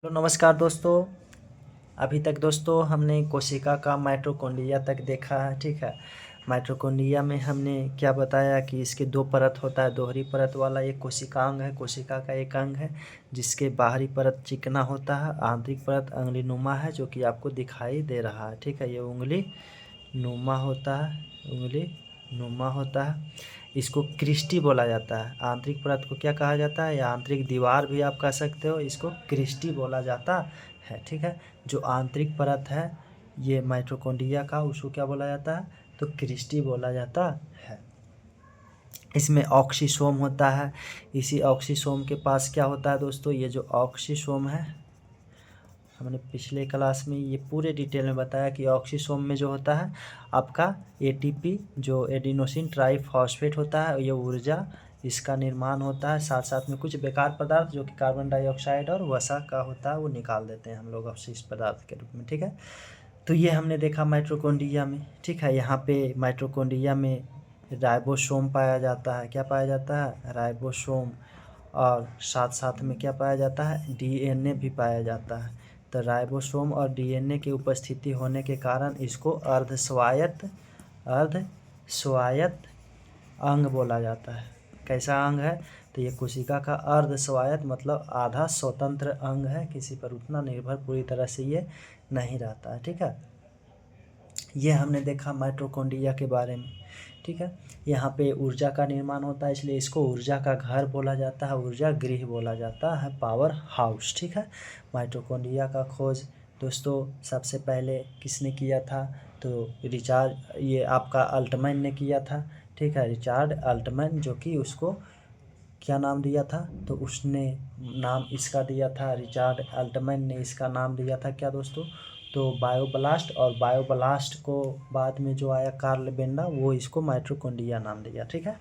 Hello नमस्कार दोस्तों। अभी तक दोस्तों हमने कोशिका का माइटोकॉन्ड्रिया तक देखा है। ठीक है, माइटोकॉन्ड्रिया में हमने क्या बताया कि इसके दो परत होता है। दोहरी परत वाला एक कोशिकांग है, कोशिका का एक अंग है जिसके बाहरी परत चिकना होता है। आंतरिक परत उंगली नुमा है जो कि आपको दिखाई दे रहा है। ठीक है, ये उंगली नुमा होता है, उंगली नुमा होता है। इसको क्रिस्टी बोला जाता है। आंतरिक परत को क्या कहा जाता है, या आंतरिक दीवार भी आप कह सकते हो, इसको क्रिस्टी बोला जाता है। ठीक है, जो आंतरिक परत है ये माइटोकॉन्ड्रिया का, उसको क्या बोला जाता है, तो क्रिस्टी बोला जाता है। इसमें ऑक्सीसोम होता है। इसी ऑक्सीसोम के पास क्या होता है दोस्तों, ये जो ऑक्सीसोम है, हमने पिछले क्लास में ये पूरे डिटेल में बताया कि ऑक्सीसोम में जो होता है आपका एटीपी, जो एडिनोसिन ट्राइफॉस्फेट होता है, ये ऊर्जा इसका निर्माण होता है। साथ साथ में कुछ बेकार पदार्थ जो कि कार्बन डाइऑक्साइड और वसा का होता है वो निकाल देते हैं हम लोग अवशिष्ट पदार्थ के रूप में। ठीक है, तो ये हमने देखा माइटोकॉन्ड्रिया में। ठीक है, यहाँ पे माइटोकॉन्ड्रिया में राइबोसोम पाया जाता है। क्या पाया जाता है, राइबोसोम। और साथ साथ में क्या पाया जाता है, डीएनए भी पाया जाता है। तो राइबोसोम और डीएनए की उपस्थिति होने के कारण इसको अर्ध स्वायत्त अंग बोला जाता है। कैसा अंग है, तो ये कोशिका का अर्ध स्वायत्त मतलब आधा स्वतंत्र अंग है। किसी पर उतना निर्भर पूरी तरह से ये नहीं रहता है। ठीक है, ये हमने देखा माइटोकॉन्ड्रिया के बारे में। ठीक है, यहाँ पे ऊर्जा का निर्माण होता है, इसलिए इसको ऊर्जा का घर बोला जाता है, ऊर्जा गृह बोला जाता है, पावर हाउस। ठीक है, माइटोकॉन्ड्रिया का खोज दोस्तों सबसे पहले किसने किया था, तो ये आपका अल्टमैन ने किया था। ठीक है, रिचार्ड अल्टमैन, जो कि उसको क्या नाम दिया था, तो उसने नाम इसका दिया था, रिचार्ड अल्टमैन ने इसका नाम दिया था क्या दोस्तों, तो बायोब्लास्ट। और बायोब्लास्ट को बाद में जो आया कार्ल बेंडा, वो इसको माइटोकॉन्ड्रिया नाम दिया। ठीक है,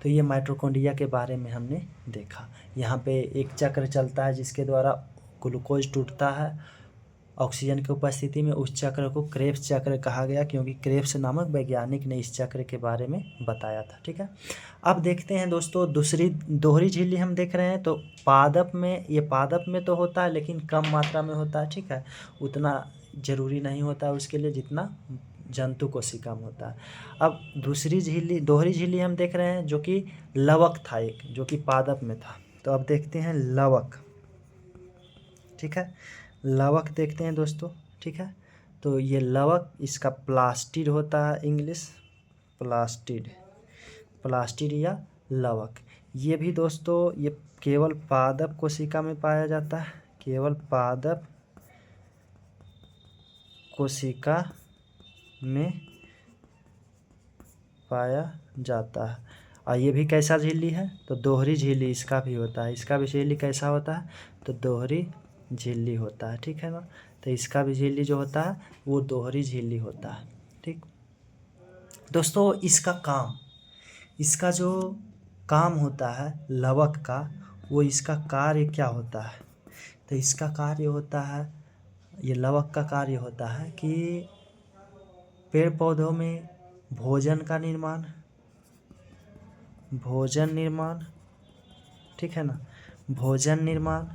तो ये माइटोकॉन्ड्रिया के बारे में हमने देखा। यहाँ पे एक चक्र चलता है जिसके द्वारा ग्लूकोज टूटता है ऑक्सीजन की उपस्थिति में। उस चक्र को क्रेब्स चक्र कहा गया क्योंकि क्रेब्स नामक वैज्ञानिक ने इस चक्र के बारे में बताया था। ठीक है, अब देखते हैं दोस्तों दूसरी दोहरी झिल्ली हम देख रहे हैं। तो पादप में, ये पादप में तो होता है लेकिन कम मात्रा में होता है। ठीक है, उतना जरूरी नहीं होता है उसके लिए जितना जंतु कोशिका में होता है। अब दूसरी झिल्ली, दोहरी झिल्ली हम देख रहे हैं जो कि लवक था एक, जो कि पादप में था। तो अब देखते हैं लवक। ठीक है, लवक देखते हैं दोस्तों। ठीक है, तो ये लवक, इसका प्लास्टिड होता है, इंग्लिश प्लास्टिड, प्लास्टिड या लवक। ये भी दोस्तों ये केवल पादप कोशिका में पाया जाता है, केवल पादप कोशिका में पाया जाता है। और ये भी कैसा झिल्ली है, तो दोहरी झिल्ली इसका भी होता है। इसका भी झिल्ली कैसा होता है, तो दोहरी झिल्ली होता है। ठीक है ना, तो इसका भी झिल्ली जो होता है वो दोहरी झिल्ली होता है। ठीक दोस्तों, इसका काम, इसका जो काम होता है लवक का, वो इसका कार्य क्या होता है, तो इसका कार्य होता है, ये लवक का कार्य होता है कि पेड़ पौधों में भोजन का निर्माण, भोजन निर्माण, ठीक है ना, भोजन निर्माण,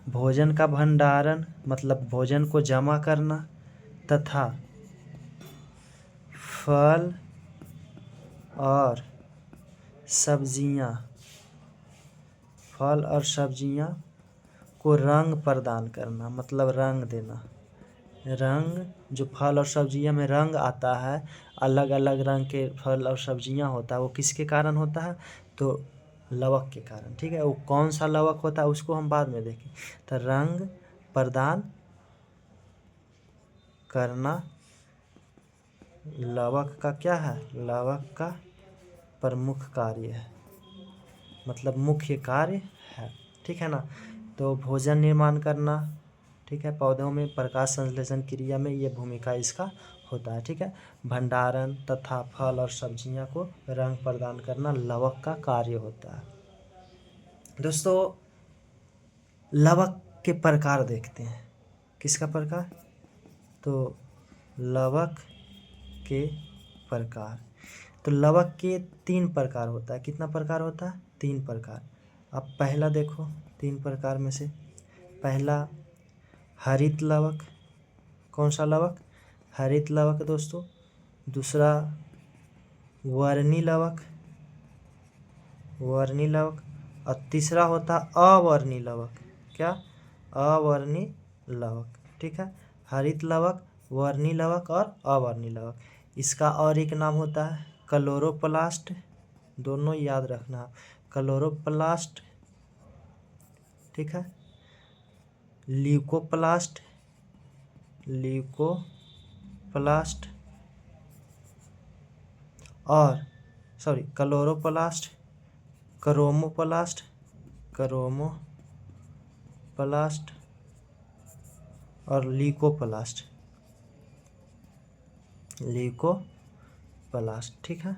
भोजन का भंडारण मतलब भोजन को जमा करना, तथा फल और सब्जियां, फल और सब्जियां को रंग प्रदान करना मतलब रंग देना। रंग, जो फल और सब्जियां में रंग आता है, अलग अलग रंग के फल और सब्जियां होता है, वो किसके कारण होता है, तो लवक के कारण। ठीक है, वो कौन सा लवक होता है उसको हम बाद में देखें। तो रंग प्रदान करना लवक का क्या है, लवक का प्रमुख कार्य है, मतलब मुख्य कार्य है। ठीक है ना, तो भोजन निर्माण करना, ठीक है, पौधों में प्रकाश संश्लेषण क्रिया में ये भूमिका इसका होता है। ठीक है, भंडारण तथा फल और सब्जियां को रंग प्रदान करना लवक का कार्य होता है। दोस्तों, लवक के प्रकार देखते हैं। किसका प्रकार, तो लवक के प्रकार। तो लवक के 3 प्रकार होता है। कितना प्रकार होता है, 3 प्रकार। अब पहला देखो 3 प्रकार में से, पहला हरित लवक, कौन सा लवक? हरित लवक दोस्तों। दूसरा वर्णी लवक, वर्णी लवक। और तीसरा होता अवर्णी लवक। क्या? अवर्णी लवक। ठीक है, हरित लवक, वर्णी लवक और अवर्णी लवक। इसका और एक नाम होता है क्लोरोप्लास्ट, दोनों याद रखना, क्लोरोप्लास्ट। ठीक है, ल्यूकोप्लास्ट, ल्यूकोप्लास्ट और क्लोरोप्लास्ट, क्रोमोप्लास्ट, क्रोमोप्लास्ट और ल्यूकोप्लास्ट, ल्यूकोप्लास्ट। ठीक है,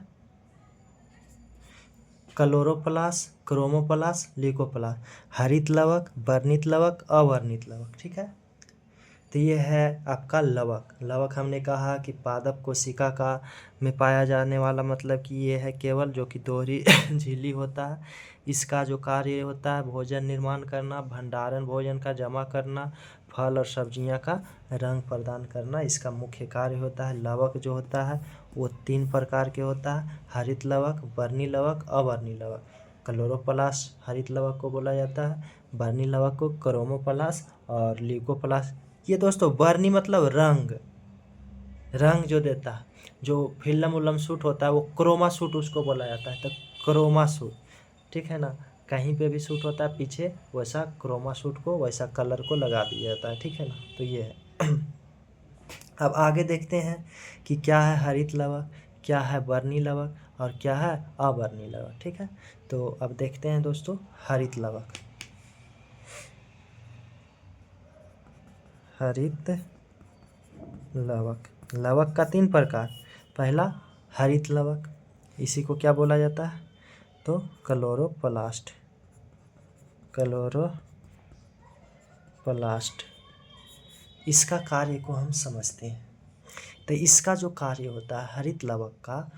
क्लोरोप्लास्ट, क्रोमोप्लास्ट, ल्यूकोप्लास्ट, हरित लवक, वर्णित लवक, अवर्णित लवक। ठीक है, तो ये है आपका लवक। लवक हमने कहा कि पादप कोशिका का में पाया जाने वाला, मतलब कि ये है केवल जो कि दोहरी झिल्ली होता है। इसका जो कार्य होता है भोजन निर्माण करना, भंडारण भोजन का जमा करना, फल और सब्जियां का रंग प्रदान करना, इसका मुख्य कार्य होता है। लवक जो होता है वो 3 प्रकार के होता है, हरित लवक, वर्णी लवक, अवर्णी लवक। क्लोरोप्लास्ट हरित लवक को बोला जाता है, वर्णी लवक को क्रोमोप्लास्ट और ल्यूकोप्लास्ट। ये दोस्तों वर्णी मतलब रंग, रंग जो देता है, जो फिल्म उल्म शूट होता है वो क्रोमा शूट उसको बोला जाता है, तो क्रोमा शूट। ठीक है ना, कहीं पे भी शूट होता है पीछे, वैसा क्रोमा शूट को, वैसा कलर को लगा दिया जाता है। ठीक है ना, तो ये है। अब आगे देखते हैं कि क्या है हरित लवक, क्या है वर्णी लवक और क्या है अवर्णी लवक। ठीक है, तो अब देखते हैं दोस्तों हरित लवक। हरित लवक, लवक का 3 प्रकार। पहला हरित लवक, इसी को क्या बोला जाता है? तो क्लोरोप्लास्ट, क्लोरोप्लास्ट। इसका कार्य को हम समझते हैं। तो इसका जो कार्य होता है हरित लवक का,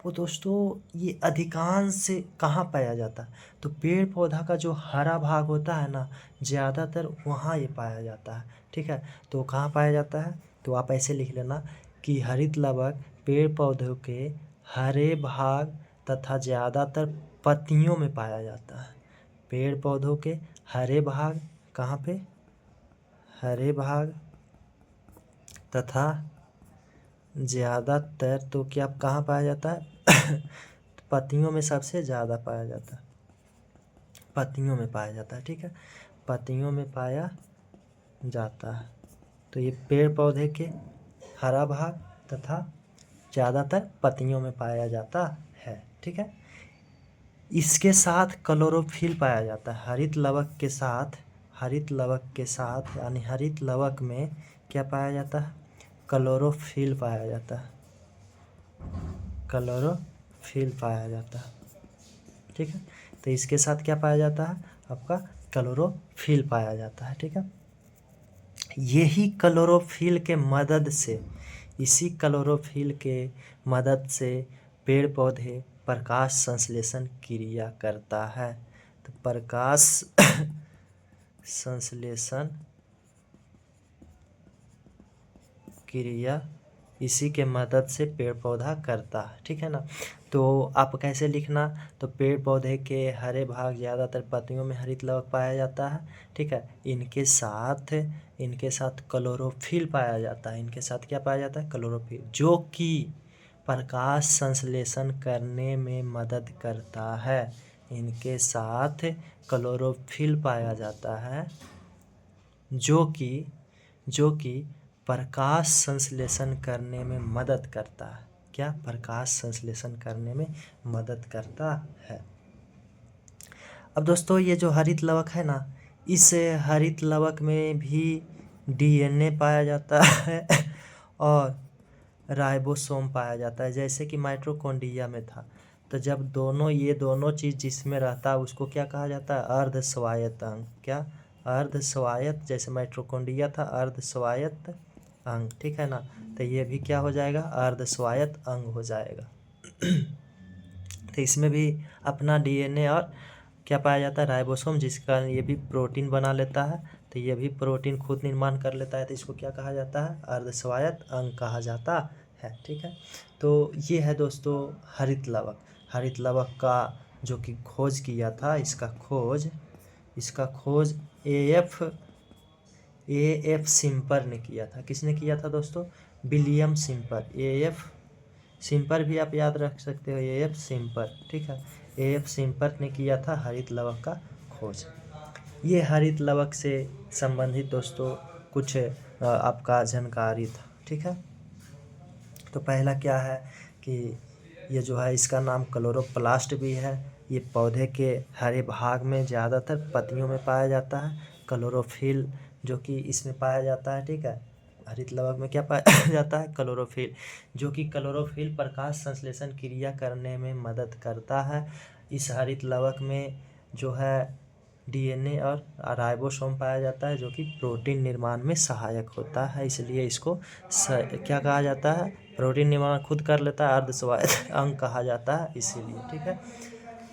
वो दोस्तों ये अधिकांश से कहाँ पाया जाता है? तो पेड़ पौधा का जो हरा भाग होता है ना, ज़्यादातर वहाँ ये पाया जाता है। ठीक है, तो कहाँ पाया जाता है? तो आप ऐसे लिख लेना कि हरित लवक पेड़ पौधों के हरे भाग तथा ज़्यादातर पत्तियों में पाया जाता है। पेड़ पौधों के हरे भाग, कहाँ पे? हरे भाग तथा ज़्यादातर, तो क्या कहाँ पाया जाता है? पत्तियों में सबसे ज़्यादा पाया जाता है, पत्तियों में पाया जाता है। ठीक है, पत्तियों में पाया जाता है। तो ये पेड़ पौधे के हरा भाग तथा ज़्यादातर पत्तियों में पाया जाता है। ठीक है, इसके साथ क्लोरोफिल पाया जाता है। हरित लवक के साथ, हरित लवक के साथ यानी हरित लवक में क्या पाया जाता है? क्लोरोफिल पाया जाता है, क्लोरोफिल पाया जाता है। ठीक है, तो इसके साथ क्या पाया जाता है? आपका क्लोरोफिल पाया जाता है। ठीक है, यही क्लोरोफिल के मदद से, इसी क्लोरोफिल के मदद से पेड़ पौधे प्रकाश संश्लेषण क्रिया करता है। तो प्रकाश संश्लेषण क्रिया इसी के मदद से पेड़ पौधा करता है। ठीक है ना, तो आप कैसे लिखना? तो पेड़ पौधे के हरे भाग ज़्यादातर पत्तियों में हरित लवक पाया जाता है। ठीक है, इनके साथ क्लोरोफिल पाया जाता है। इनके साथ क्या पाया जाता है? क्लोरोफिल, जो कि प्रकाश संश्लेषण करने में मदद करता है। इनके साथ क्लोरोफिल पाया जाता है, जो कि प्रकाश संश्लेषण करने में मदद करता है। क्या? प्रकाश संश्लेषण करने में मदद करता है। अब दोस्तों ये जो हरित लवक है ना, इस हरित लवक में भी डीएनए पाया जाता है और राइबोसोम पाया जाता है, जैसे कि माइटोकॉन्ड्रिया में था। तो जब ये दोनों चीज़ जिसमें रहता है उसको क्या कहा जाता है? अर्ध स्वायत्त अंग। क्या? अर्ध स्वायत्त, जैसे माइटोकॉन्ड्रिया था अर्ध स्वायत्त अंग। ठीक है ना, तो ये भी क्या हो जाएगा? अर्ध स्वायत्त अंग हो जाएगा। तो इसमें भी अपना डीएनए और क्या पाया जाता है? राइबोसोम, जिसका ये भी प्रोटीन बना लेता है तो ये भी प्रोटीन खुद निर्माण कर लेता है, तो इसको क्या कहा जाता है? अर्धस्वायत्त अंग कहा जाता है। ठीक है, तो ये है दोस्तों हरित लवक। हरित लवक का जो कि खोज किया था, इसका खोज एएफ सिम्पर ने किया था। किसने किया था दोस्तों? William simper. एएफ सिम्पर भी आप याद रख सकते हो, एएफ सिम्पर। ठीक है, एएफ सिम्पर ने किया था हरित लवक का खोज। ये हरित लवक से संबंधित दोस्तों कुछ आपका जानकारी था। ठीक है, तो पहला क्या है कि ये जो है इसका नाम क्लोरोप्लास्ट भी है। ये पौधे के हरे भाग में ज़्यादातर पत्तियों में पाया जाता है। क्लोरोफिल जो कि इसमें पाया जाता है। ठीक है, हरित लवक में क्या पाया जाता है? क्लोरोफिल, जो कि क्लोरोफिल प्रकाश संश्लेषण क्रिया करने में मदद करता है। इस हरित लवक में जो है डीएनए और राइबोसोम पाया जाता है, जो कि प्रोटीन निर्माण में सहायक होता है। इसलिए इसको क्या कहा जाता है? प्रोटीन निर्माण खुद कर लेता है, अर्धस्वायत्त अंग कहा जाता है इसीलिए। ठीक है,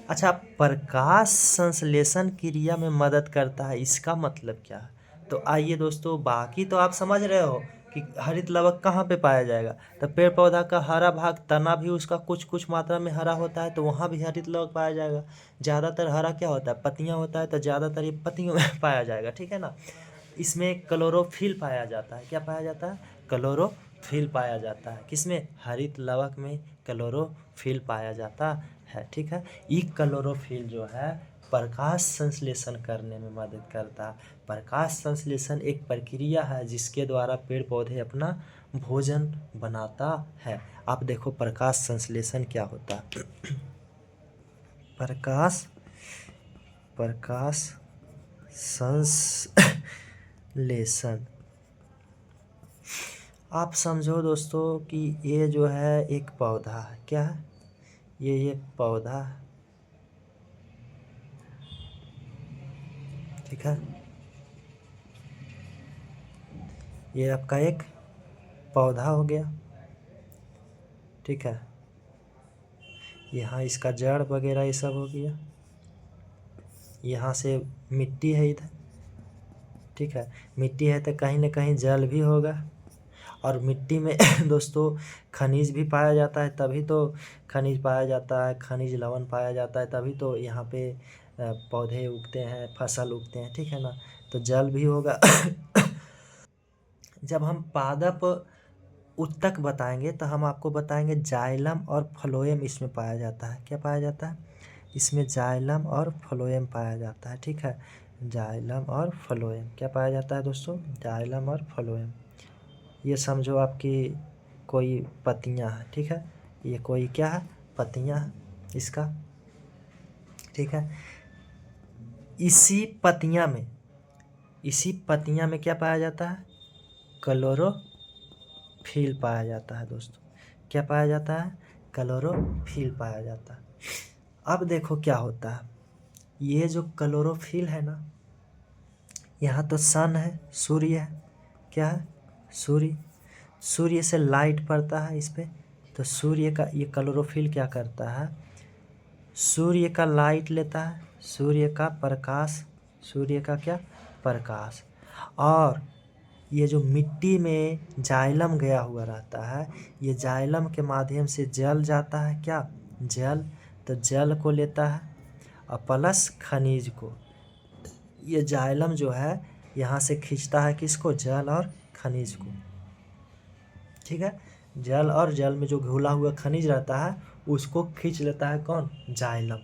अच्छा, प्रकाश संश्लेषण क्रिया में मदद करता है, इसका मतलब क्या है? तो आइए दोस्तों, बाकी तो आप समझ रहे हो कि हरित लवक कहाँ पे पाया जाएगा। तो पेड़ पौधा का हरा भाग, तना भी उसका कुछ कुछ मात्रा में हरा होता है, तो वहाँ भी हरित लवक पाया जाएगा। ज़्यादातर हरा क्या होता है? पत्तियाँ होता है, तो ज़्यादातर ये पत्तियों में पाया जाएगा। ठीक है ना, इसमें क्लोरोफिल पाया जाता है। क्या पाया जाता है? क्लोरोफिल पाया जाता है। किसमें? हरित लवक में क्लोरोफिल पाया जाता है। ठीक है, ये क्लोरोफिल जो है प्रकाश संश्लेषण करने में मदद करता है। प्रकाश संश्लेषण एक प्रक्रिया है जिसके द्वारा पेड़ पौधे अपना भोजन बनाता है। आप देखो प्रकाश संश्लेषण क्या होता है। प्रकाश संश्लेषण, आप समझो दोस्तों कि ये जो है एक पौधा है। क्या है ये पौधा है। ठीक है, ये आपका एक पौधा हो गया। ठीक है, यहाँ इसका जड़ वगैरह ये सब हो गया। यहाँ से मिट्टी है इधर। ठीक है, मिट्टी है तो कहीं ना कहीं जल भी होगा, और मिट्टी में दोस्तों खनिज भी पाया जाता है, तभी तो खनिज पाया जाता है, खनिज लवण पाया जाता है, तभी तो यहाँ पे पौधे उगते हैं, फसल उगते हैं। ठीक है ना, तो जल भी होगा। जब हम पादप उत्तक बताएंगे तो हम आपको बताएंगे जाइलम और फ्लोएम इसमें पाया जाता है। क्या पाया जाता है? इसमें जाइलम और फ्लोएम पाया जाता है। ठीक है, जाइलम और फ्लोएम क्या पाया जाता है दोस्तों? जाइलम और फ्लोएम। ये समझो आपकी कोई पत्तियां हैं। ठीक है, ये कोई क्या है? पत्तियां हैं इसका। ठीक है, इसी पत्तियां में क्या पाया जाता है? क्लोरोफिल पाया जाता है दोस्तों। क्या पाया जाता है? क्लोरोफिल पाया जाता है। अब देखो क्या होता है, ये जो क्लोरोफिल है ना, यहाँ तो सन है, सूर्य है। क्या है? सूर्य से लाइट पड़ता है इस पे, तो सूर्य का ये क्लोरोफिल क्या करता है? सूर्य का लाइट लेता है, सूर्य का क्या? प्रकाश। और ये जो मिट्टी में जाइलम गया हुआ रहता है, ये जाइलम के माध्यम से जल जाता है। क्या? जल। तो जल को लेता है और प्लस खनिज को। ये जाइलम जो है यहाँ से खींचता है किसको? जल और खनिज को। ठीक है, जल और जल में जो घुला हुआ खनिज रहता है उसको खींच लेता है कौन? जाइलम।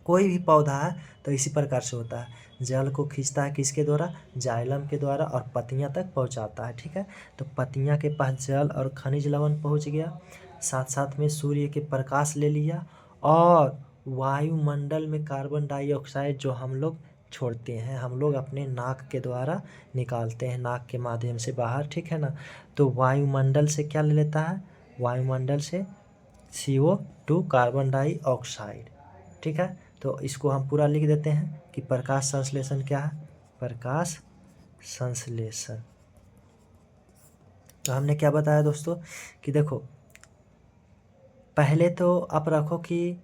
कोई भी पौधा है तो इसी प्रकार से होता है, जल को खींचता है किसके द्वारा? जाइलम के द्वारा, और पत्तियां तक पहुंचाता है। ठीक है, तो पत्तियां के पास जल और खनिज लवण पहुंच गया, साथ साथ में सूर्य के प्रकाश ले लिया, और वायुमंडल में कार्बन डाइऑक्साइड जो हम लोग छोड़ते हैं, हम लोग अपने नाक के द्वारा निकालते हैं, नाक के माध्यम से बाहर। ठीक है ना, तो वायुमंडल से क्या ले लेता है? वायुमंडल से CO2 कार्बन डाइऑक्साइड। ठीक है, तो इसको हम पूरा लिख देते हैं कि प्रकाश संश्लेषण क्या है? प्रकाश संश्लेषण। तो हमने क्या बताया दोस्तों कि देखो, पहले तो आप रखो कि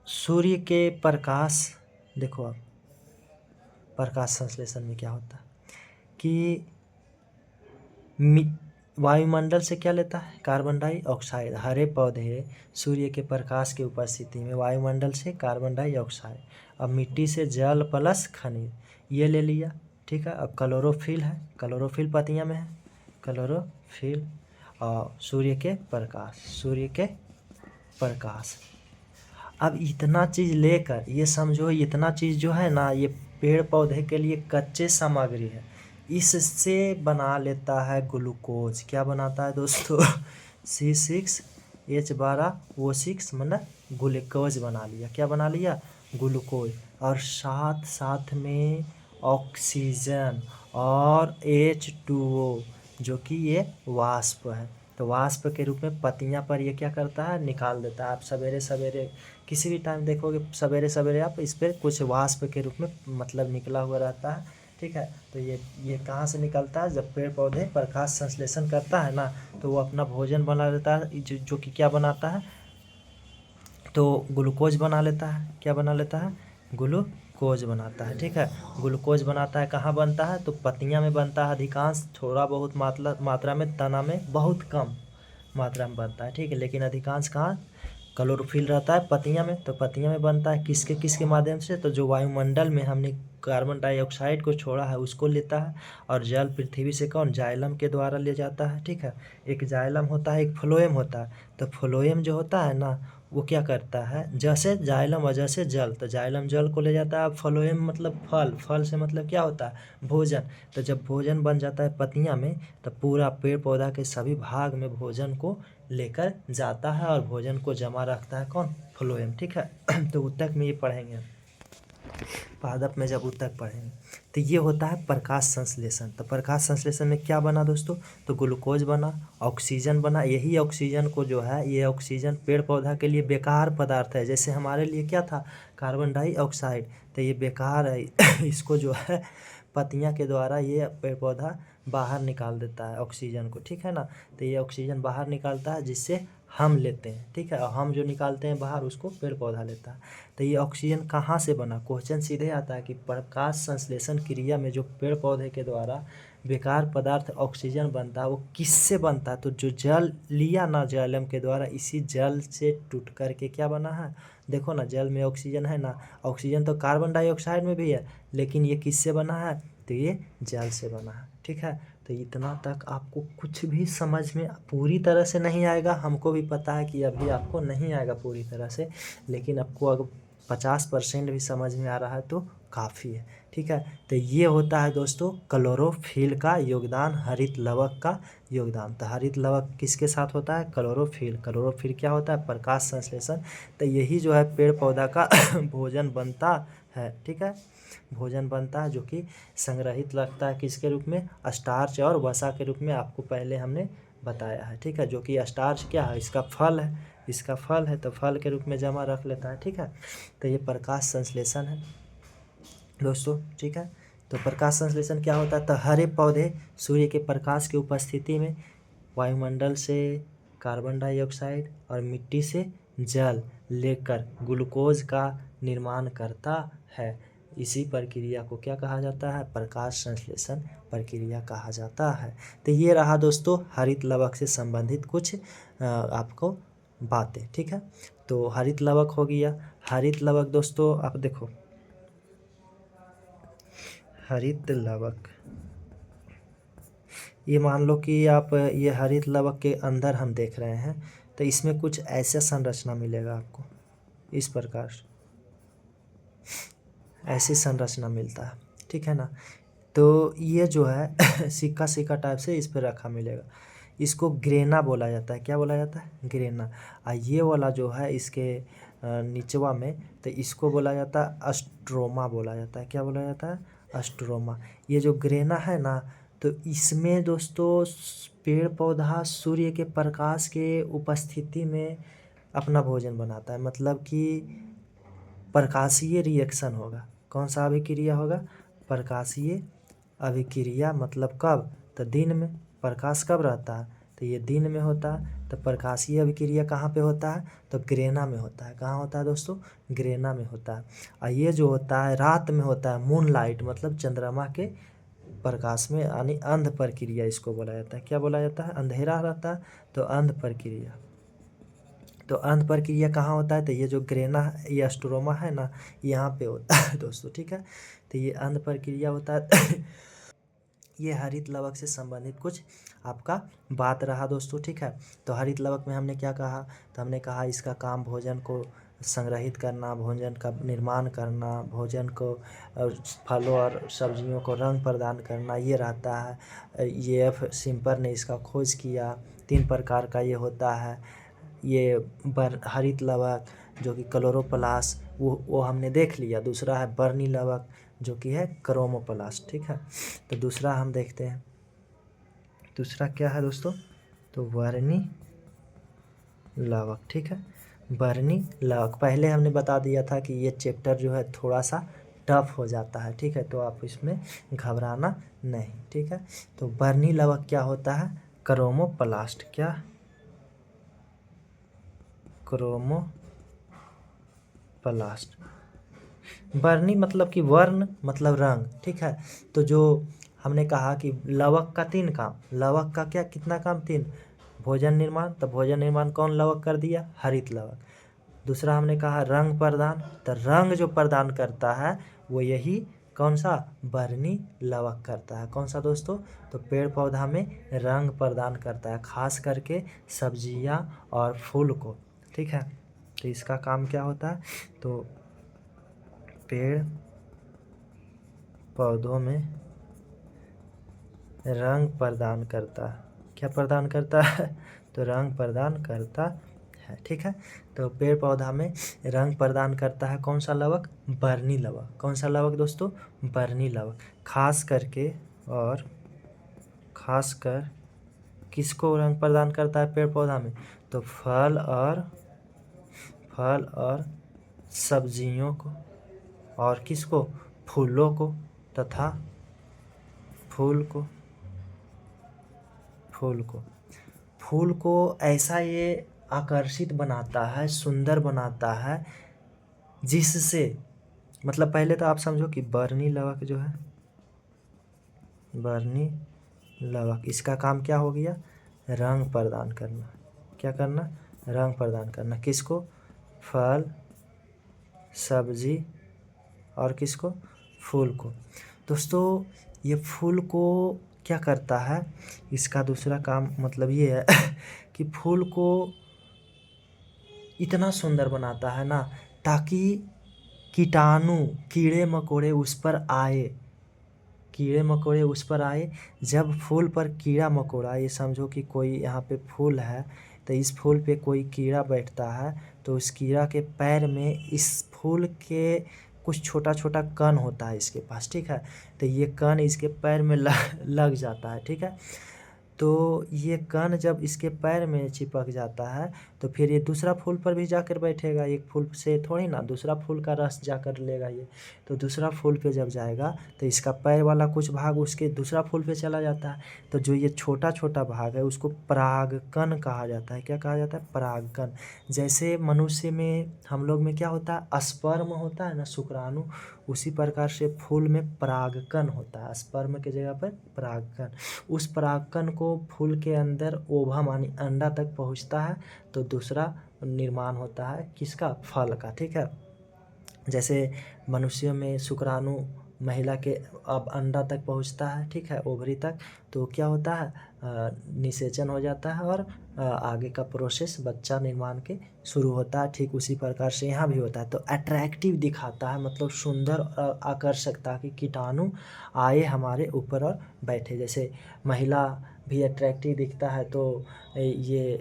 सूर्य के प्रकाश, देखो आप प्रकाश संश्लेषण में क्या होता है कि वायुमंडल से क्या लेता है, कार्बन डाइऑक्साइड। हरे पौधे सूर्य के प्रकाश की उपस्थिति में वायुमंडल से कार्बन डाइऑक्साइड, अब मिट्टी से जल प्लस खनिज ये ले लिया, ठीक है। अब क्लोरोफिल है, क्लोरोफिल पत्तियां में है, क्लोरोफिल और सूर्य के प्रकाश। अब इतना चीज़ लेकर ये समझो, इतना चीज़ जो है ना ये पेड़ पौधे के लिए कच्चे सामग्री है, इससे बना लेता है ग्लूकोज। क्या बनाता है दोस्तों C6H12O6 मतलब ग्लूकोज बना लिया। क्या बना लिया, ग्लूकोज। और साथ साथ में ऑक्सीजन और H2O जो कि ये वाष्प है, तो वाष्प के रूप में पत्तियां पर ये क्या करता है, निकाल देता है। आप सवेरे सवेरे किसी भी टाइम देखोगे, सवेरे सवेरे आप इस पर कुछ वाष्प के रूप में मतलब निकला हुआ रहता है, ठीक है। तो ये कहाँ से निकलता है, जब पेड़ पौधे प्रकाश संश्लेषण करता है ना तो वो अपना भोजन बना लेता है, जो कि क्या बनाता है, तो ग्लूकोज बना लेता है। क्या बना लेता है, ग्लूकोज बनाता है, ठीक है। ग्लूकोज बनाता है, कहाँ बनता है, तो पत्तियां में बनता है अधिकांश, थोड़ा बहुत मात्रा में, तना में बहुत कम मात्रा में बनता है, ठीक है। लेकिन अधिकांश कहाँ, क्लोरोफिल रहता है पत्तियां में, तो पत्तियां में बनता है किसके माध्यम से, तो जो वायुमंडल में हमने कार्बन डाइऑक्साइड को छोड़ा है उसको लेता है, और जल पृथ्वी से कौन, जाइलम के द्वारा ले जाता है, ठीक है। एक जाइलम होता है, एक फ्लोएम होता है। तो फ्लोएम जो होता है ना वो क्या करता है, जैसे जाइलम और जैसे जल, तो जाइलम जल को ले जाता है, फ्लोएम मतलब फल से मतलब क्या होता है, भोजन। तो जब भोजन बन जाता है पत्तियां में, तो पूरा पेड़ पौधा के सभी भाग में भोजन को लेकर जाता है, और भोजन को जमा रखता है कौन, फ्लोएम, ठीक है। तो ऊतक में ये पढ़ेंगे, पादप में जब ऊतक पढ़ेंगे, तो ये होता है प्रकाश संश्लेषण। तो प्रकाश संश्लेषण में क्या बना दोस्तों, तो ग्लूकोज बना, ऑक्सीजन बना। यही ऑक्सीजन को जो है, ये ऑक्सीजन पेड़ पौधा के लिए बेकार पदार्थ है, जैसे हमारे लिए क्या था, कार्बन डाइऑक्साइड। तो ये बेकार है इसको जो है पत्तियां के द्वारा ये पेड़ पौधा बाहर निकाल देता है ऑक्सीजन को, ठीक है ना। तो ये ऑक्सीजन बाहर निकालता है जिससे हम लेते हैं, ठीक है। और हम जो निकालते हैं बाहर उसको पेड़ पौधा लेता है। तो ये ऑक्सीजन कहाँ से बना, क्वेश्चन सीधे आता है कि प्रकाश संश्लेषण क्रिया में जो पेड़ पौधे के द्वारा बेकार पदार्थ ऑक्सीजन बनता है वो किससे बनता है, तो जो जल लिया ना जाइलम के द्वारा, इसी जल से टूट करके क्या बना है, देखो ना जल में ऑक्सीजन है ना, ऑक्सीजन तो कार्बन डाइऑक्साइड में भी है, लेकिन ये किससे बना है, तो ये जल से बना है, ठीक है। तो इतना तक आपको कुछ भी समझ में पूरी तरह से नहीं आएगा, हमको भी पता है कि अभी आपको नहीं आएगा पूरी तरह से, लेकिन आपको अगर 50% भी समझ में आ रहा है तो काफ़ी है, ठीक है। तो ये होता है दोस्तों क्लोरोफिल का योगदान, हरित लवक का योगदान। तो हरित लवक किसके साथ होता है, क्लोरोफिल। क्लोरोफिल क्या होता है, प्रकाश संश्लेषण। तो यही जो है पेड़ पौधा का भोजन बनता है, ठीक है। भोजन बनता है जो कि संग्रहित लगता है किसके रूप में, स्टार्च और वसा के रूप में, आपको पहले हमने बताया है, ठीक है। जो कि स्टार्च क्या है, इसका फल है, तो फल के रूप में जमा रख लेता है, ठीक है। तो ये प्रकाश संश्लेषण है दोस्तों, ठीक है। तो प्रकाश संश्लेषण क्या होता है, तो हरे पौधे सूर्य के प्रकाश की उपस्थिति में वायुमंडल से कार्बन डाइऑक्साइड और मिट्टी से जल लेकर ग्लूकोज का निर्माण करता है। इसी प्रक्रिया को क्या कहा जाता है, प्रकाश संश्लेषण प्रक्रिया कहा जाता है। तो ये रहा दोस्तों हरित लवक से संबंधित कुछ आपको बातें, ठीक है। तो हरित लवक हो गया। हरित लवक दोस्तों आप देखो, हरित लवक, ये मान लो कि आप ये हरित लवक के अंदर हम देख रहे हैं, तो इसमें कुछ ऐसा संरचना मिलेगा आपको, इस प्रकार ऐसी संरचना मिलता है, ठीक है ना। तो ये जो है सिक्का सिक्का टाइप से इस पर रखा मिलेगा, इसको ग्रेना बोला जाता है। क्या बोला जाता है, ग्रेना। ये वाला जो है इसके निचवा में, तो इसको बोला जाता है अस्ट्रोमा बोला जाता है। क्या बोला जाता है, अस्ट्रोमा। ये जो ग्रेना है ना, तो इसमें दोस्तों पेड़ पौधा सूर्य के प्रकाश के उपस्थिति में अपना भोजन बनाता है, मतलब कि प्रकाशीय रिएक्शन होगा। कौन सा अभिक्रिया होगा, प्रकाशीय अभिक्रिया। मतलब कब, तो दिन में प्रकाश कब रहता है, तो ये दिन में होता है। तो प्रकाशीय अभिक्रिया कहाँ पे होता है? तो ग्रेना में होता है। कहाँ होता है दोस्तों? ग्रेना में होता है। और ये जो होता है रात में होता है, मून लाइट मतलब चंद्रमा के प्रकाश में, यानी अंध प्रक्रिया इसको बोला जाता है। क्या बोला जाता है? अंधेरा रहता है तो अंध प्रक्रिया। तो अंध प्रक्रिया कहाँ होता है? तो ये जो ग्रेना, ये स्ट्रोमा है ना, यहाँ पे होता है दोस्तों, ठीक है। तो ये अंध प्रक्रिया होता है। ये हरित लवक से संबंधित कुछ आपका बात रहा दोस्तों, ठीक है। तो हरित लवक में हमने क्या कहा? तो हमने कहा इसका काम भोजन को संग्रहित करना, भोजन का निर्माण करना, भोजन को फलों और सब्जियों को रंग प्रदान करना, ये रहता है। ये एफ सिम्पर ने इसका खोज किया। 3 प्रकार का ये होता है। ये हरित लवक जो कि क्लोरोप्लास्ट, वो हमने देख लिया। दूसरा है बर्नी लवक जो कि है क्रोमोप्लास्ट, ठीक है। तो दूसरा हम देखते हैं, दूसरा क्या है दोस्तों? तो वर्णी लवक, ठीक है। वर्णी लवक पहले हमने बता दिया था कि ये चैप्टर जो है थोड़ा सा टफ हो जाता है, ठीक है। तो आप इसमें घबराना नहीं, ठीक है। तो वर्णी लवक क्या होता है? क्रोमोप्लास्ट। क्या? क्रोमोप्लास्ट। वर्णी मतलब कि वर्ण मतलब रंग, ठीक है। तो जो हमने कहा कि लवक का 3 काम, लवक का क्या कितना काम? 3। भोजन निर्माण, तो भोजन निर्माण कौन लवक कर दिया? हरित लवक। दूसरा हमने कहा रंग प्रदान, तो रंग जो प्रदान करता है वो यही कौन सा? वर्णी लवक करता है। कौन सा दोस्तों? तो पेड़ पौधा में रंग प्रदान करता है, खास करके सब्जियां और फूल को, ठीक है। तो इसका काम क्या होता है? तो पेड़ पौधों में रंग प्रदान करता है। क्या प्रदान करता है? तो रंग प्रदान करता है, ठीक है। तो पेड़ पौधा में रंग प्रदान करता है कौन सा लवक? वर्णी लवक। कौन सा लवक दोस्तों? वर्णी लवक। खास करके और खासकर किसको रंग प्रदान करता है पेड़ पौधा में? तो फल और सब्जियों को, और किसको? फूलों को तथा फूल को ऐसा ये आकर्षित बनाता है, सुंदर बनाता है, जिससे मतलब पहले तो आप समझो कि वर्णी लवक जो है, वर्णी लवक इसका काम क्या हो गया? रंग प्रदान करना। क्या करना? रंग प्रदान करना। किसको? फल, सब्जी और किसको? फूल को। दोस्तों ये फूल को क्या करता है? इसका दूसरा काम मतलब ये है कि फूल को इतना सुंदर बनाता है ना, ताकि कीटाणु, कीड़े मकोड़े उस पर आए। जब फूल पर कीड़ा मकोड़ा, ये समझो कि कोई यहाँ पे फूल है, तो इस फूल पे कोई कीड़ा बैठता है, तो उस कीड़ा के पैर में इस फूल के कुछ छोटा छोटा कण होता है इसके पास, ठीक है। तो ये कण इसके पैर में लग जाता है, ठीक है। तो ये कण जब इसके पैर में चिपक जाता है, तो फिर ये दूसरा फूल पर भी जाकर बैठेगा। एक फूल से थोड़ी ना दूसरा फूल का रस जाकर लेगा ये। तो दूसरा फूल पे जब जाएगा तो इसका पैर वाला कुछ भाग उसके दूसरा फूल पे चला जाता है। तो जो ये छोटा छोटा भाग है उसको परागकण कहा जाता है। क्या कहा जाता है? परागकण। जैसे मनुष्य में, हम लोग में क्या होता है? स्पर्म होता है ना, शुक्राणु। उसी प्रकार से फूल में परागकण होता है, स्पर्म के जगह पर परागकण। उस परागकण को फूल के अंदर ओवम यानी अंडा तक पहुंचता है, तो दूसरा निर्माण होता है किसका? फल का, ठीक है। जैसे मनुष्यों में शुक्राणु महिला के अब अंडा तक पहुंचता है, ठीक है, ओवरी तक, तो क्या होता है? निषेचन हो जाता है और आगे का प्रोसेस बच्चा निर्माण के शुरू होता है। ठीक उसी प्रकार से यहाँ भी होता है। तो अट्रैक्टिव दिखाता है, मतलब सुंदर और आकर्षक, ताकि कीटाणु आए हमारे ऊपर और बैठे। जैसे महिला भी अट्रैक्टिव दिखता है, तो ये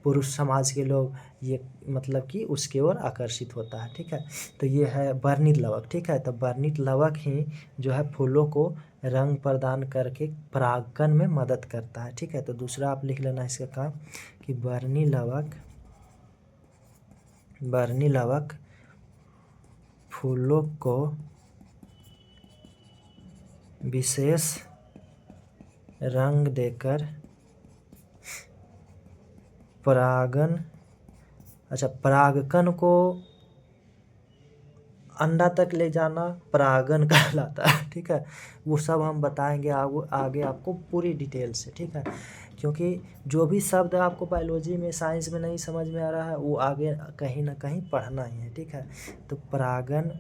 पुरुष समाज के लोग ये मतलब कि उसके ओर आकर्षित होता है, ठीक है। तो ये है वर्णित लवक, ठीक है। तो वर्णित लवक ही जो है फूलों को रंग प्रदान करके परागकण में मदद करता है, ठीक है। तो दूसरा आप लिख लेना इसका काम कि वर्णी लवक फूलों को विशेष रंग देकर परागन, अच्छा परागकण को अंडा तक ले जाना परागन कहलाता है, ठीक है। वो सब हम बताएंगे आगे आपको पूरी डिटेल से, ठीक है। क्योंकि जो भी शब्द आपको बायोलॉजी में साइंस में नहीं समझ में आ रहा है वो आगे कहीं ना कहीं पढ़ना ही है, ठीक है। तो परागन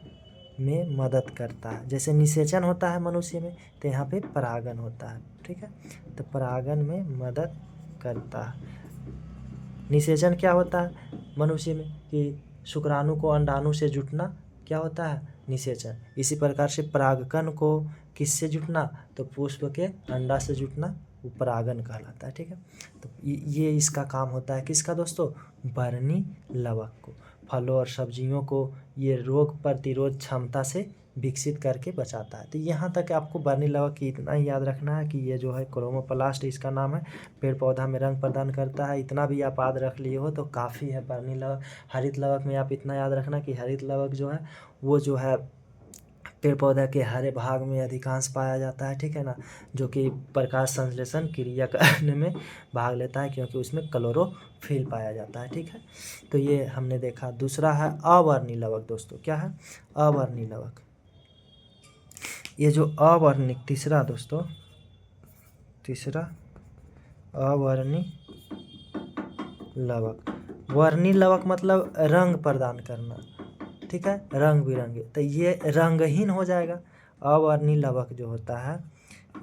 में मदद करता है, जैसे निषेचन होता है मनुष्य में तो यहाँ पे परागन होता है, ठीक है। तो परागन में मदद करता है। निषेचन क्या होता है मनुष्य में कि शुक्राणु को अंडाणु से जुटना क्या होता है, निषेचन। इसी प्रकार से परागकण को किससे जुटना, तो पुष्प के अंडा से जुटना वो परागन कहलाता है, ठीक है। तो ये इसका काम होता है किसका दोस्तों, वर्णी लवक को। फलों और सब्जियों को ये रोग प्रतिरोध क्षमता से विकसित करके बचाता है। तो यहाँ तक आपको वर्णी लवक की इतना ही याद रखना है कि ये जो है क्रोमोप्लास्ट इसका नाम है, पेड़ पौधा में रंग प्रदान करता है। इतना भी आप याद रख लिए हो तो काफ़ी है। वर्णी लवक, हरित लवक में आप इतना याद रखना कि हरित लवक जो है वो जो है पेड़ पौधा के हरे भाग में अधिकांश पाया जाता है, ठीक है ना, जो कि प्रकाश संश्लेषण क्रिया करने में भाग लेता है क्योंकि उसमें क्लोरोफिल पाया जाता है, ठीक है। तो ये हमने देखा। दूसरा है अवर्णी लवक दोस्तों, क्या है अवर्णी लवक। ये जो अवर्णी, तीसरा दोस्तों, तीसरा अवर्णी लवक। वर्णी लवक मतलब रंग प्रदान करना, ठीक है, रंग बिरंगे। तो ये रंगहीन हो जाएगा। अवर्णी लवक जो होता है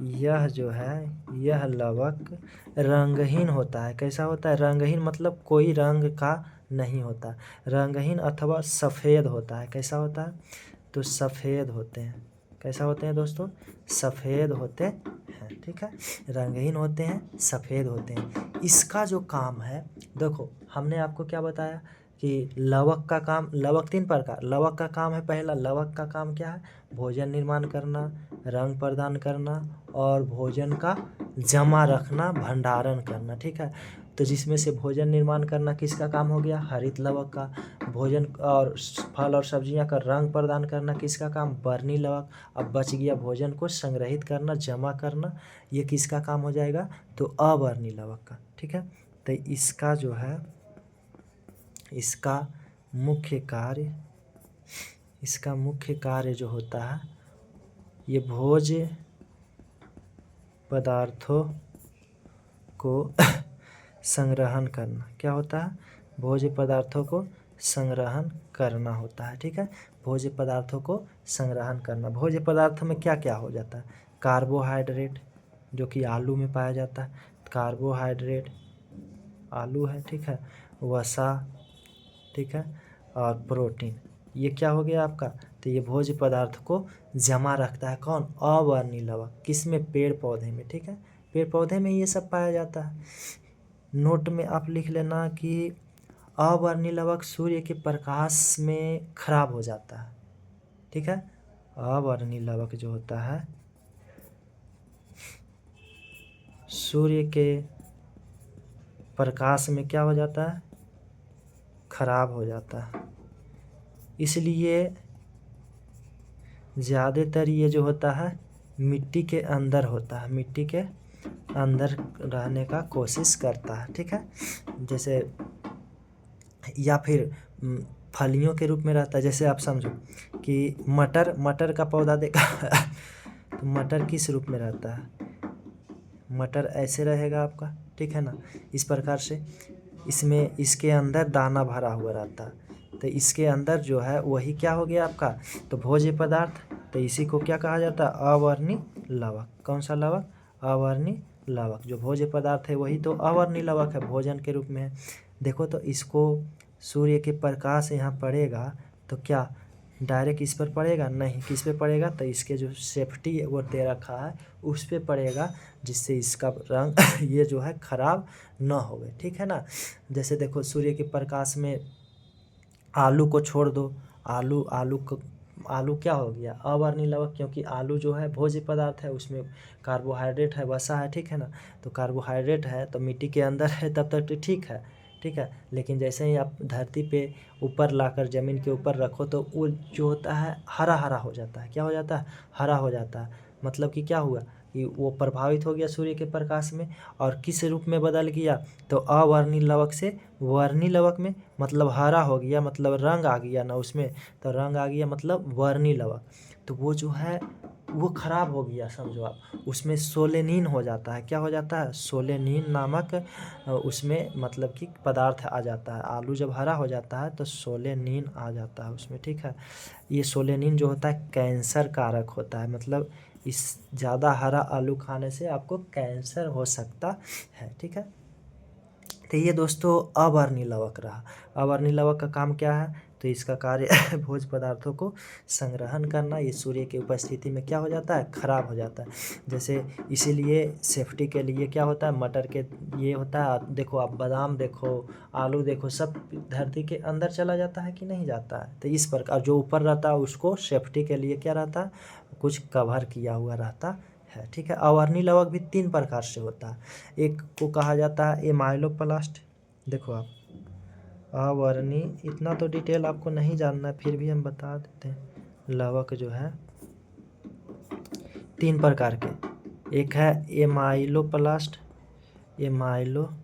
यह जो है यह लवक रंगहीन होता है। कैसा होता है, रंगहीन मतलब कोई रंग का नहीं होता, रंगहीन अथवा सफ़ेद होता है। कैसा होता है, तो सफ़ेद होते हैं। कैसा होते हैं दोस्तों, सफ़ेद होते हैं, ठीक है। रंगहीन होते हैं, सफ़ेद होते हैं। इसका जो काम है, देखो हमने आपको क्या बताया कि लवक का काम, लवक 3 प्रकार, लवक का काम है, पहला लवक का काम क्या है, भोजन निर्माण करना, रंग प्रदान करना और भोजन का जमा रखना, भंडारण करना, ठीक है। तो जिसमें से भोजन निर्माण करना किसका काम हो गया, हरित लवक का। भोजन और फल और सब्जियां का रंग प्रदान करना किसका काम, वर्णी लवक। अब बच गया भोजन को संग्रहित करना, जमा करना, ये किसका काम हो जाएगा, तो अवर्णी लवक का, ठीक है। तो इसका जो है, इसका मुख्य कार्य जो होता है ये भोज्य पदार्थों को संग्रहण करना। क्या होता है, भोज्य पदार्थों को संग्रहण करना होता है, ठीक है। भोज्य पदार्थों को संग्रहण करना। भोज्य पदार्थों में क्या क्या हो जाता है, कार्बोहाइड्रेट जो कि आलू में पाया जाता है, कार्बोहाइड्रेट आलू है, ठीक है, वसा, ठीक है, और प्रोटीन। ये क्या हो गया आपका, तो ये भोज्य पदार्थ को जमा रखता है कौन, अवर्णी लवक। किसमें, पेड़ पौधे में, ठीक है, पेड़ पौधे में ये सब पाया जाता है। नोट में आप लिख लेना कि अवर्णी लवक सूर्य के प्रकाश में खराब हो जाता है, ठीक है। अवर्णी लवक जो होता है सूर्य के प्रकाश में क्या हो जाता है, खराब हो जाता है। इसलिए ज़्यादातर ये जो होता है मिट्टी के अंदर होता है, मिट्टी के अंदर रहने का कोशिश करता है, ठीक है। जैसे या फिर फलियों के रूप में रहता है। जैसे आप समझो कि मटर का पौधा देखा तो मटर किस रूप में रहता है, मटर ऐसे रहेगा आपका, ठीक है ना, इस प्रकार से। इसमें इसके अंदर दाना भरा हुआ रहता है, तो इसके अंदर जो है वही क्या हो गया आपका, तो भोज्य पदार्थ। तो इसी को क्या कहा जाता है, अवर्णी लवक। कौन सा लवक, अवर्णी लवक। जो भोज्य पदार्थ है वही तो अवर्णी लवक है, भोजन के रूप में है। देखो तो इसको सूर्य के प्रकाश यहाँ पड़ेगा तो क्या डायरेक्ट इस पर पड़ेगा, नहीं, किस पे पड़ेगा, तो इसके जो सेफ्टी है वो दे रखा है उस पे पड़ेगा, जिससे इसका रंग ये जो है खराब ना होवे, ठीक है ना। जैसे देखो सूर्य के प्रकाश में आलू को छोड़ दो, आलू क्या हो गया, अवर्णी लवक, क्योंकि आलू जो है भोज्य पदार्थ है, उसमें कार्बोहाइड्रेट है, वसा है, ठीक है ना। तो कार्बोहाइड्रेट है तो मिट्टी के अंदर है तब तक तो ठीक है, ठीक है। लेकिन जैसे ही आप धरती पे ऊपर लाकर ज़मीन के ऊपर रखो तो वो जो होता है हरा हरा हो जाता है। क्या हो जाता है, हरा हो जाता है। मतलब कि क्या हुआ कि वो प्रभावित हो गया सूर्य के प्रकाश में और किस रूप में बदल गया, तो अवर्णील लवक से वर्णील लवक में, मतलब हरा हो गया, मतलब रंग आ गया ना उसमें, तो रंग आ गया मतलब वर्णील लवक। तो वो जो है वो खराब हो गया समझो आप, उसमें सोलेनिन हो जाता है। क्या हो जाता है? सोलेनिन नामक उसमें मतलब कि पदार्थ आ जाता है। आलू जब हरा हो जाता है तो सोलेनिन आ जाता है उसमें, ठीक है। ये सोलेनिन जो होता है कैंसर कारक होता है, मतलब इस ज़्यादा हरा आलू खाने से आपको कैंसर हो सकता है, ठीक है। तो ये दोस्तों अवर्णीय लवक रहा। अवर्णीय लवक का काम क्या है? तो इसका कार्य भोज्य पदार्थों को संग्रहण करना। ये सूर्य की उपस्थिति में क्या हो जाता है? खराब हो जाता है। जैसे इसीलिए सेफ्टी के लिए क्या होता है, मटर के ये होता है, देखो आप बादाम देखो, आलू देखो, सब धरती के अंदर चला जाता है कि नहीं जाता है। तो इस प्रकार जो ऊपर रहता है उसको सेफ्टी के लिए क्या रहता है, कुछ कवर किया हुआ रहता है, ठीक है। अवर्णीय लवक भी 3 प्रकार से होता है। एक को कहा जाता है एमाइलोप्लास्ट। देखो आप अवर्णीय, इतना तो डिटेल आपको नहीं जानना है, फिर भी हम बता देते हैं। लवक जो है 3 प्रकार के, एक है एमाइलोप्लास्ट, एमाइलोप्लास्ट,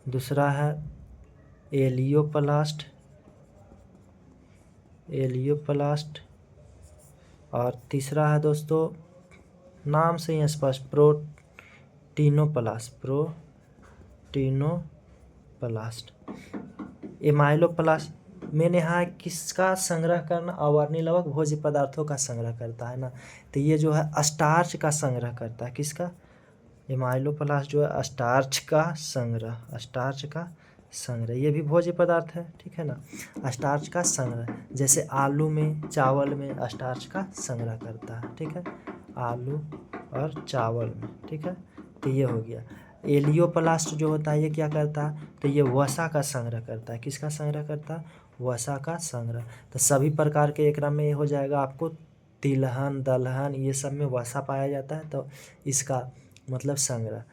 दूसरा है एलियोप्लास्ट, एलियोप्लास्ट, और तीसरा है दोस्तों नाम से ही स्पष्ट प्रोटीनोप्लास्ट, प्रोटीनोप्लास्ट। एमाइलोप्लास्ट में यहाँ किसका संग्रह करना? अवर्णीय लवक भोज्य पदार्थों का संग्रह करता है ना। तो ये जो है स्टार्च का संग्रह करता है। किसका? एमाइलोप्लास्ट जो है स्टार्च का संग्रह, स्टार्च का संग्रह, ये भी भोज्य पदार्थ है, ठीक है ना। स्टार्च का संग्रह, जैसे आलू में, चावल में स्टार्च का संग्रह करता है, ठीक है, आलू और चावल में, ठीक है। तो ये हो गया। एलियोप्लास्ट जो होता है ये क्या करता है? तो ये वसा का संग्रह करता है। किसका संग्रह करता है? वसा का संग्रह। तो सभी प्रकार के एक में ये हो जाएगा आपको, तिलहन, दलहन, ये सब में वसा पाया जाता है, तो इसका मतलब संग्रह।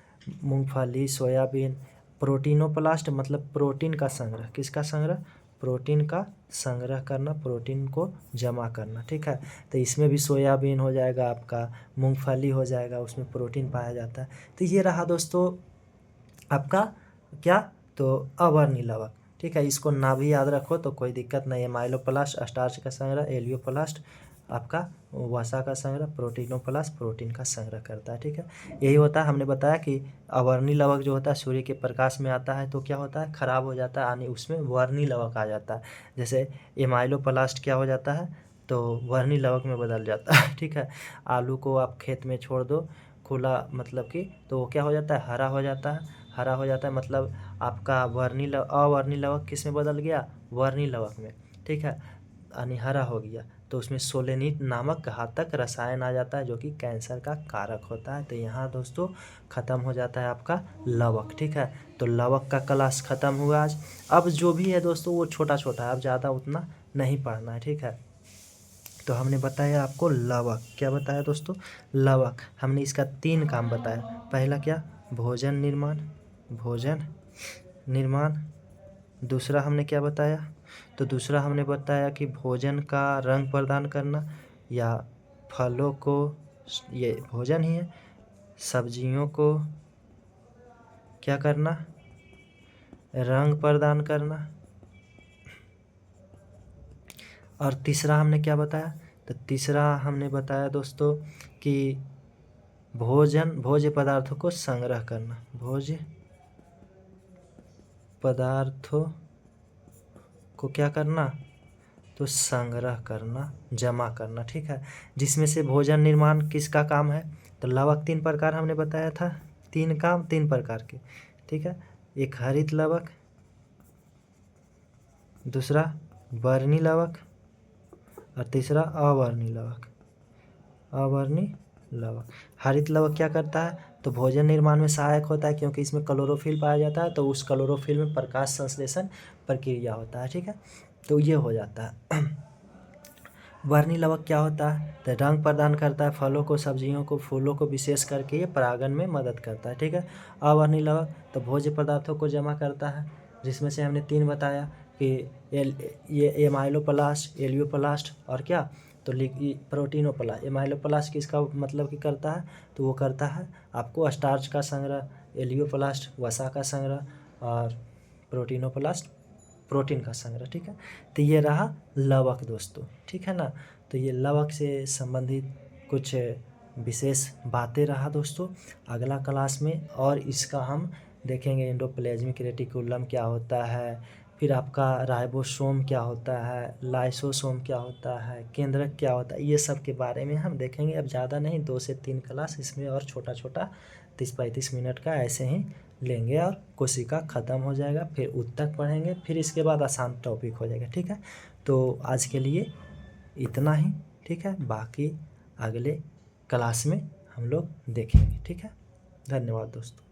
मूंगफली, सोयाबीन। प्रोटीनोप्लास्ट मतलब प्रोटीन का संग्रह। किसका संग्रह? प्रोटीन का संग्रह करना, प्रोटीन को जमा करना, ठीक है। तो इसमें भी सोयाबीन हो जाएगा आपका, मूंगफली हो जाएगा, उसमें प्रोटीन पाया जाता है। तो ये रहा दोस्तों आपका क्या, तो अवर्णीय लवक, ठीक है। इसको ना भी याद रखो तो कोई दिक्कत नहीं है। माइलोप्लास्ट स्टार्च का संग्रह, एलियोप्लास्ट आपका वसा का संग्रह, प्रोटीनोप्लास्ट प्रोटीन का संग्रह करता है, ठीक है। यही होता है, हमने बताया कि अवर्णीय लवक जो होता है सूर्य के प्रकाश में आता है तो क्या होता है? खराब हो जाता है, यानी उसमें वर्णीय लवक आ जाता है। जैसे एमाइलोप्लास्ट क्या हो जाता है? तो वर्णीय लवक में बदल जाता है, ठीक है। आलू को आप खेत में छोड़ दो खुला, मतलब कि तो वो क्या हो जाता है? हरा हो जाता है। हरा हो जाता है मतलब आपका अवर्णीय लवक किस में बदल गया? वर्णीय लवक में, ठीक है, यानी हरा हो गया। तो उसमें सोलेनिन नामक घातक रसायन आ जाता है जो कि कैंसर का कारक होता है। तो यहाँ दोस्तों ख़त्म हो जाता है आपका लवक, ठीक है। तो लवक का क्लास ख़त्म हुआ आज। अब जो भी है दोस्तों वो छोटा छोटा है, अब ज़्यादा उतना नहीं पढ़ना है, ठीक है। तो हमने बताया आपको लवक, क्या बताया दोस्तों? लवक। हमने इसका 3 काम बताया। पहला क्या? भोजन निर्माण, भोजन निर्माण। दूसरा हमने क्या बताया? तो दूसरा हमने बताया कि भोजन का रंग प्रदान करना, या फलों को, ये भोजन ही है, सब्जियों को क्या करना? रंग प्रदान करना। और तीसरा हमने क्या बताया? तो तीसरा हमने बताया दोस्तों कि भोज्य पदार्थों को संग्रह करना, भोज्य पदार्थों को क्या करना? तो संग्रह करना, जमा करना, ठीक है। जिसमें से भोजन निर्माण किसका काम है? तो लवक 3 प्रकार हमने बताया था, 3 काम 3 प्रकार के, ठीक है। एक हरित लवक, दूसरा वर्णीय लवक, और तीसरा अवर्णीय लवक, अवर्णीय लवक। हरित लवक क्या करता है? तो भोजन निर्माण में सहायक होता है, क्योंकि इसमें क्लोरोफिल पाया जाता है, तो उस क्लोरोफिल में प्रकाश संश्लेषण प्रक्रिया होता है, ठीक है। तो ये हो जाता है। वर्णीय लवक क्या होता है? तो रंग प्रदान करता है, फलों को, सब्जियों को, फूलों को, विशेष करके ये परागण में मदद करता है, ठीक है। अवर्णीय लवक तो भोज्य पदार्थों को जमा करता है, जिसमें से हमने 3 बताया कि ये एमाइलोप्लास्ट, एलियोप्लास्ट और क्या, तो प्रोटीनोप्लास्ट, एमाइलोप्लास्ट किसका मतलब कि करता है, तो वो करता है आपको स्टार्च का संग्रह, एलियोप्लास्ट वसा का संग्रह और प्रोटीनोप्लास्ट प्रोटीन का संग्रह। ठीक है, तो ये रहा लवक दोस्तों। ठीक है ना, तो ये लवक से संबंधित कुछ विशेष बातें रहा दोस्तों। अगला क्लास में और इसका हम देखेंगे एंडोप्लाज्मिक रेटिकुलम क्या होता है, फिर आपका राइबोसोम क्या होता है, लाइसोसोम क्या होता है, केंद्रक क्या होता है, ये सब के बारे में हम देखेंगे। अब ज़्यादा नहीं, 2 से 3 क्लास इसमें और छोटा छोटा 30-35 मिनट का ऐसे ही लेंगे और कोशिका ख़त्म हो जाएगा। फिर उत्तक पढ़ेंगे, फिर इसके बाद आसान टॉपिक हो जाएगा। ठीक है, तो आज के लिए इतना ही। ठीक है, बाकी अगले क्लास में हम लोग देखेंगे। ठीक है, धन्यवाद दोस्तों।